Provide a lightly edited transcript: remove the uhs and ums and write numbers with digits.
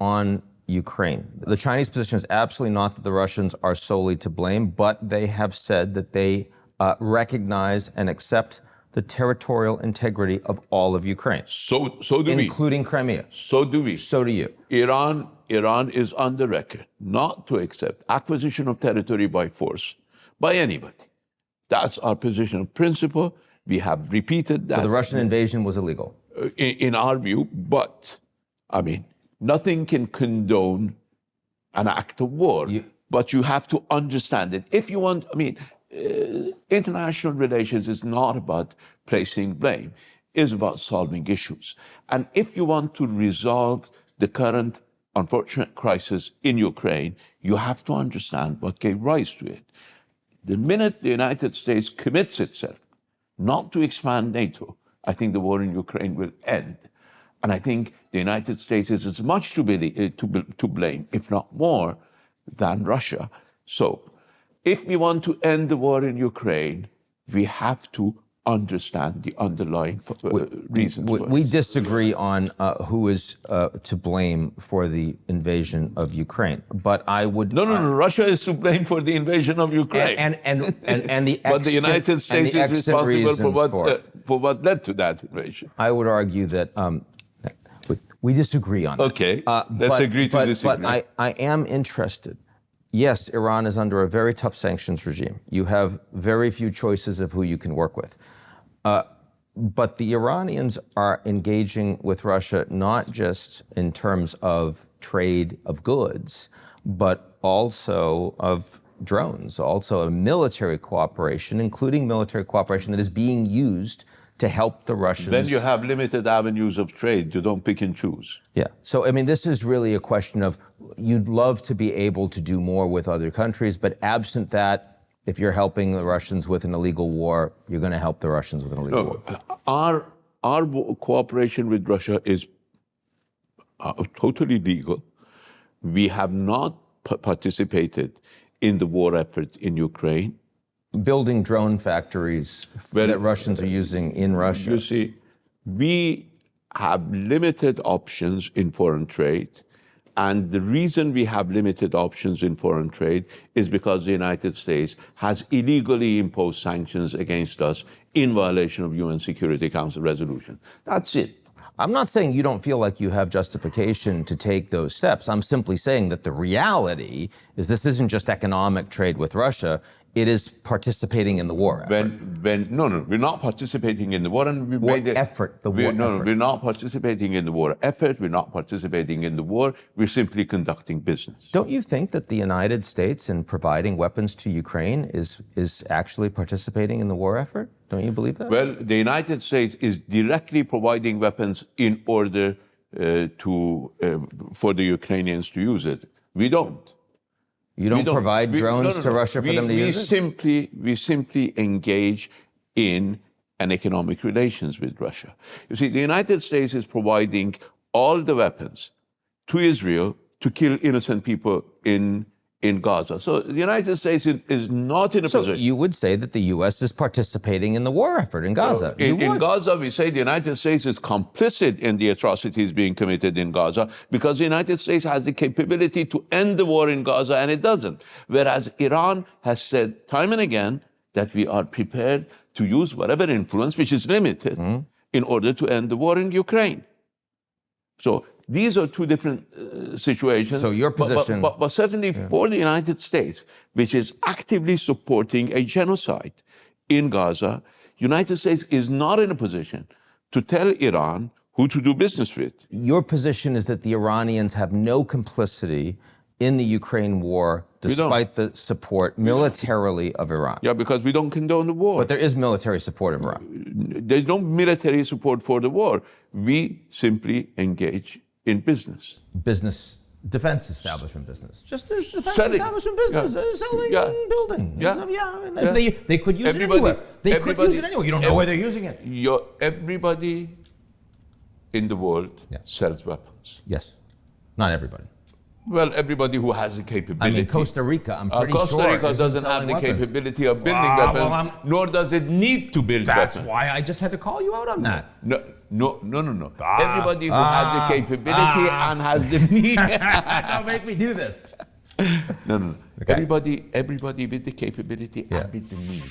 on Ukraine. The Chinese position is absolutely not that the Russians are solely to blame, but they have said that they recognize and accept the territorial integrity of all of Ukraine. So do we. Including Crimea. So do we. So do you. Iran is on the record not to accept acquisition of territory by force by anybody. That's our position of principle. We have repeated that. So the Russian invasion was illegal? In our view, but, I mean, nothing can condone an act of war, but you have to understand it. If you want, I mean, international relations is not about placing blame, it's about solving issues. And if you want to resolve the current unfortunate crisis in Ukraine, you have to understand what gave rise to it. The minute the United States commits itself not to expand NATO, I think the war in Ukraine will end. And I think the United States is as much to blame, if not more, than Russia. So if we want to end the war in Ukraine, we have to understand the underlying reasons. We disagree on who is to blame for the invasion of Ukraine, but I would... No, Russia is to blame for the invasion of Ukraine. And the but the United States is responsible for what led to that invasion. I would argue that we disagree on that. Okay, let's agree to disagree. But I am interested. Yes, Iran is under a very tough sanctions regime. You have very few choices of who you can work with. But the Iranians are engaging with Russia not just in terms of trade of goods, but also of drones, also a military cooperation, including military cooperation that is being used to help the Russians. Then you have limited avenues of trade. You don't pick and choose. Yeah. So, I mean, this is really a question of you'd love to be able to do more with other countries, but absent that, if you're helping the Russians with an illegal war, you're going to help the Russians with an illegal war. Our cooperation with Russia is totally legal. We have not participated in the war effort in Ukraine. Building drone factories that Russians are using in Russia. You see, we have limited options in foreign trade. And the reason we have limited options in foreign trade is because the United States has illegally imposed sanctions against us in violation of UN Security Council resolution. That's it. I'm not saying you don't feel like you have justification to take those steps. I'm simply saying that the reality is this isn't just economic trade with Russia. It is participating in the war effort. No, we're not participating in the war. And we war effort, the war effort. No, we're not participating in the war effort. We're not participating in the war. We're simply conducting business. Don't you think that the United States, in providing weapons to Ukraine, is actually participating in the war effort? Don't you believe that? Well, the United States is directly providing weapons in order for the Ukrainians to use it. We don't. You don't provide drones to Russia for them to use it? We simply engage in an economic relations with Russia. You see, the United States is providing all the weapons to Israel to kill innocent people in Gaza. So the United States is not in a position. So you would say that the U.S. is participating in the war effort in Gaza. In Gaza, we say the United States is complicit in the atrocities being committed in Gaza because the United States has the capability to end the war in Gaza, and it doesn't. Whereas Iran has said time and again that we are prepared to use whatever influence, which is limited, in order to end the war in Ukraine. So these are two different situations. So your position... But certainly for the United States, which is actively supporting a genocide in Gaza, United States is not in a position to tell Iran who to do business with. Your position is that the Iranians have no complicity in the Ukraine war, despite the support militarily of Iran. Yeah, because we don't condone the war. But there is military support of Iran. There's no military support for the war. We simply engage in business. Business, defense establishment business. Just defense establishment business, selling buildings. They could use it anywhere. They could use it anywhere. You don't know where they're using it. Everybody in the world sells weapons. Yes, not everybody. Well, everybody who has the capability. I mean, Costa Rica, I'm pretty Costa sure. Costa Rica doesn't have the capability of building weapons, nor does it need to build weapons. That's why I just had to call you out on that. No, No. Everybody who has the capability and has the need. Don't make me do this. No. Okay. Everybody with the capability and with the need.